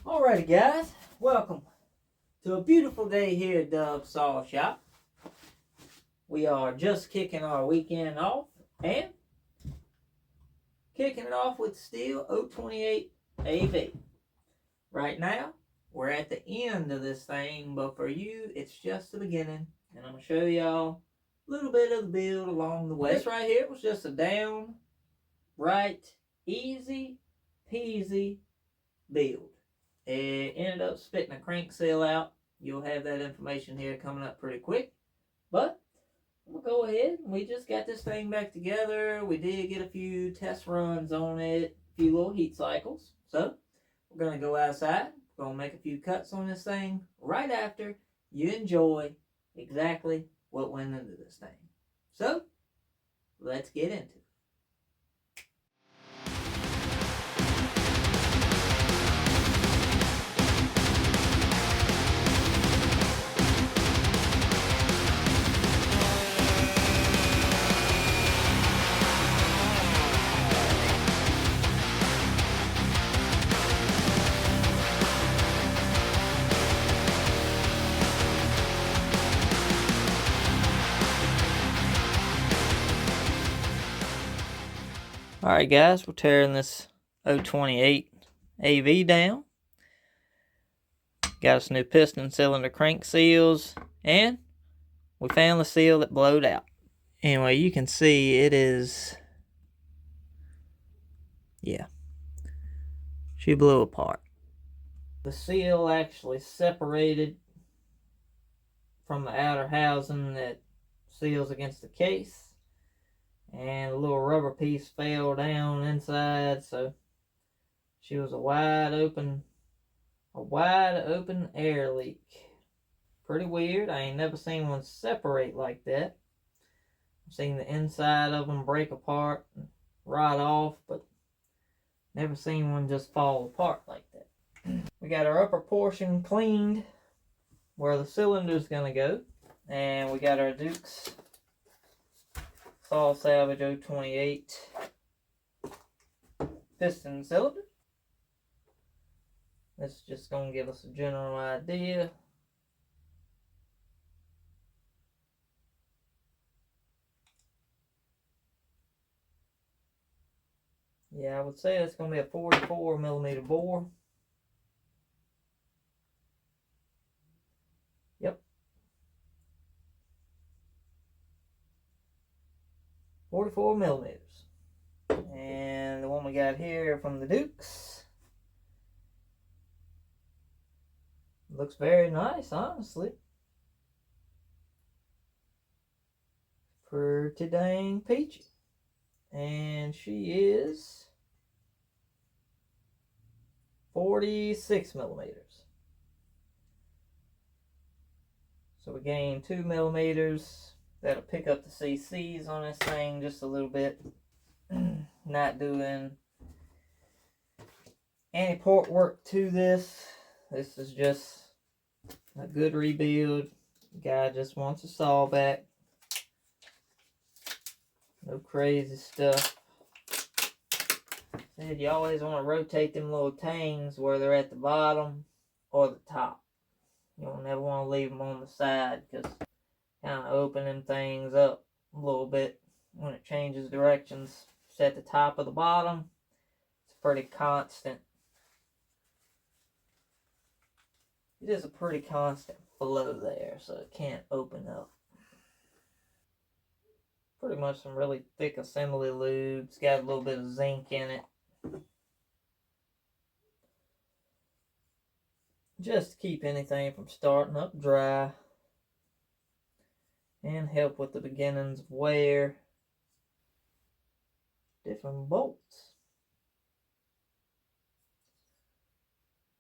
Alrighty guys, welcome to a beautiful day here at Dove's Saw Shop. We are just kicking our weekend off and kicking it off with Sthil 028 AV. Right now, we're at the end of this thing, but for you, it's just the beginning. And I'm going to show y'all a little bit of the build along the way. This right here was just a down, right, easy peasy build. It ended up spitting a Crankseal out. You'll have that information here coming up pretty quick. But we'll go ahead. We just got this thing back together. We did get a few test runs on it, a few little heat cycles. So we're going to go outside. We're going to make a few cuts on this thing right after you enjoy exactly what went into this thing. So let's get into it. Alright guys, we're tearing this 028 AV down. Got us new piston cylinder crank seals, and we found the seal that blowed out. Anyway, you can see it is, yeah, she blew apart. The seal actually separated from the outer housing that seals against the case, and a little rubber piece fell down inside, so she was a wide open air leak. Pretty weird. I ain't never seen one separate like that. I've seen the inside of them break apart and rot off, but never seen one just fall apart like that. We got our upper portion cleaned where the cylinder's gonna go, and we got our Duke's Saw Salvage 028 piston cylinder. This is just going to give us a general idea. Yeah, I would say it's going to be a 44mm bore. Yep. 44mm. And the one we got here from the Dukes looks very nice, honestly. Pretty dang peachy. And she is 46mm. So we gained 2mm. That'll pick up the CCs on this thing just a little bit. Not doing any port work to this. This is just a good rebuild. The guy just wants a saw back. No crazy stuff. Said you always want to rotate them little tangs where they're at the bottom or the top. You don't never want to leave them on the side, because kind of opening things up a little bit when it changes directions. It's at the top of the bottom. It's pretty constant. It is a pretty constant flow there, so it can't open up. Pretty much some really thick assembly lube. It's got a little bit of zinc in it. Just to keep anything from starting up dry and help with the beginnings of wear. Different bolts.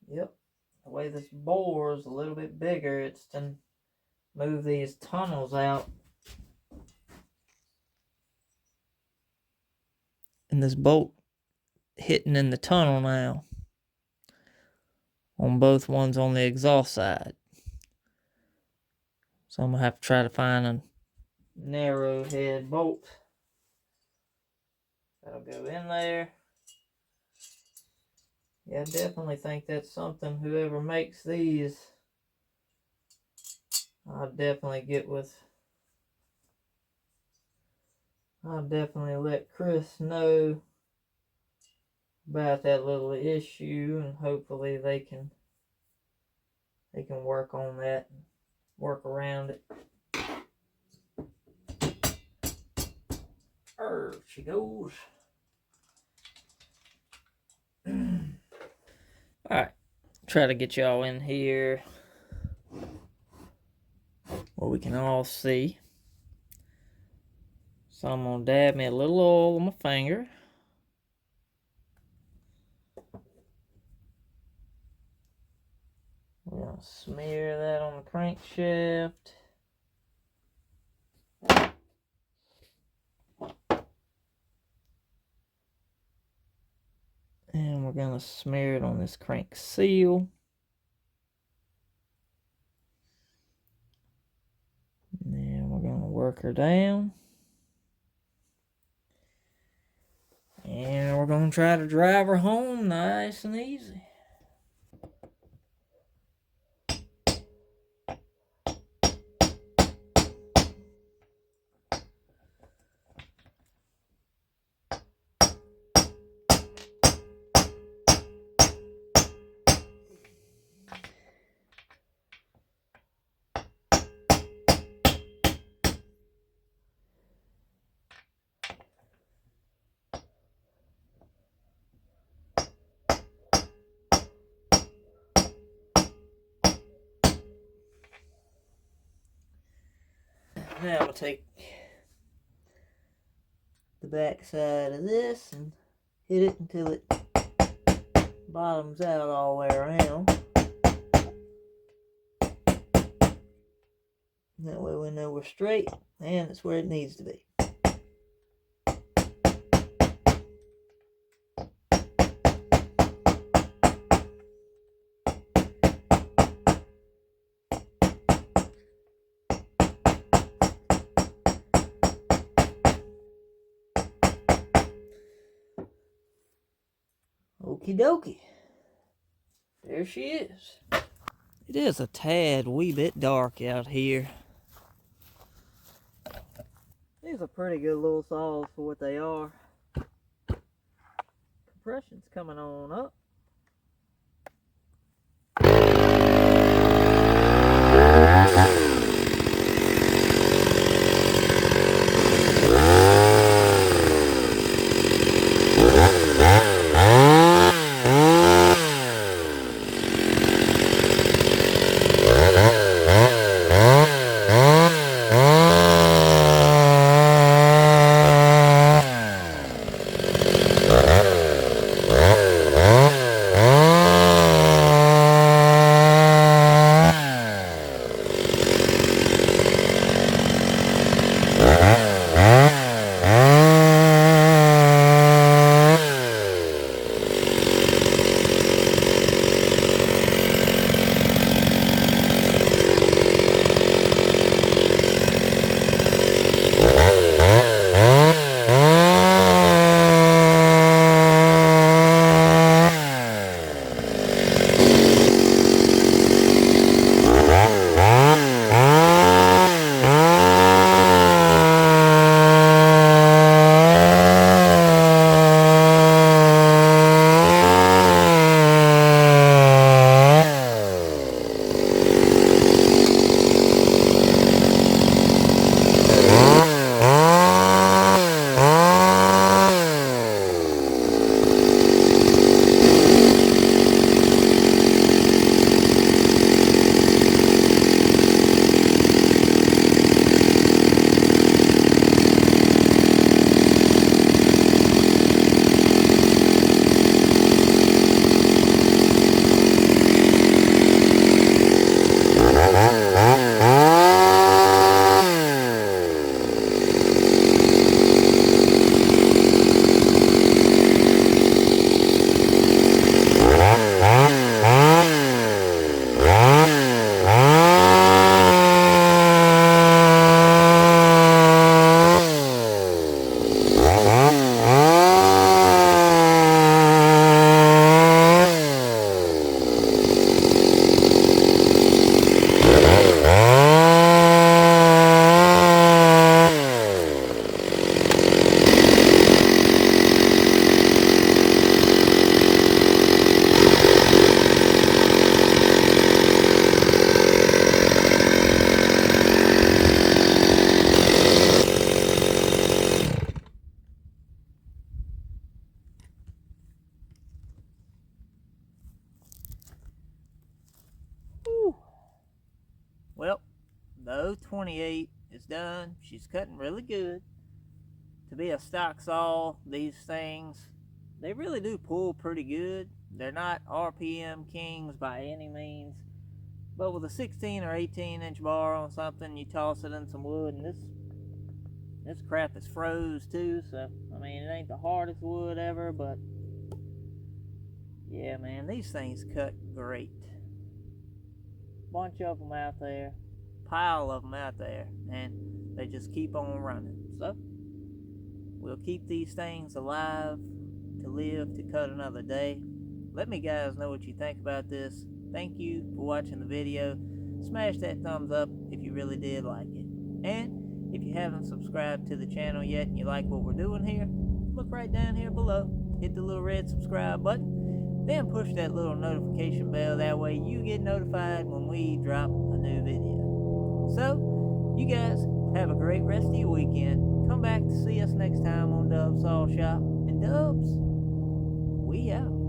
Yep. The way this bore is a little bit bigger, it's to move these tunnels out. And this bolt hitting in the tunnel now on both ones on the exhaust side. So I'm going to have to try to find a narrow head bolt that'll go in there. Yeah, I definitely think that's something whoever makes these, I'll definitely let Chris know about that little issue, and hopefully they can work on that and work around it. There she goes. Alright, try to get y'all in here where we can all see. So I'm going to dab me a little oil on my finger. We're going to smear that on the crankshaft. And we're going to smear it on this Crankseal. And then we're going to work her down. And we're going to try to drive her home nice and easy. Now I'm going to take the back side of this and hit it until it bottoms out all the way around. That way we know we're straight and it's where it needs to be. Okie dokie. There she is. It is a tad wee bit dark out here. These are pretty good little saws for what they are. Compression's coming on up. 028 is done. She's cutting really good. To be a stock saw, these things, they really do pull pretty good. They're not RPM kings by any means. But with a 16 or 18 inch bar on something, you toss it in some wood, and this crap is froze too, so I mean, it ain't the hardest wood ever, but yeah, man, these things cut great. Bunch of them out there, pile of them out there, and they just keep on running. So we'll keep these things alive to live to cut another day. Let me guys know what you think about this. Thank you for watching the video. Smash that thumbs up if you really did like it. And if you haven't subscribed to the channel yet and you like what we're doing here, look right down here below. Hit the little red subscribe button. Then push that little notification bell. That way you get notified when we drop a new video. So, you guys have a great rest of your weekend. Come back to see us next time on Dub Saw Shop. And Dubs, we out.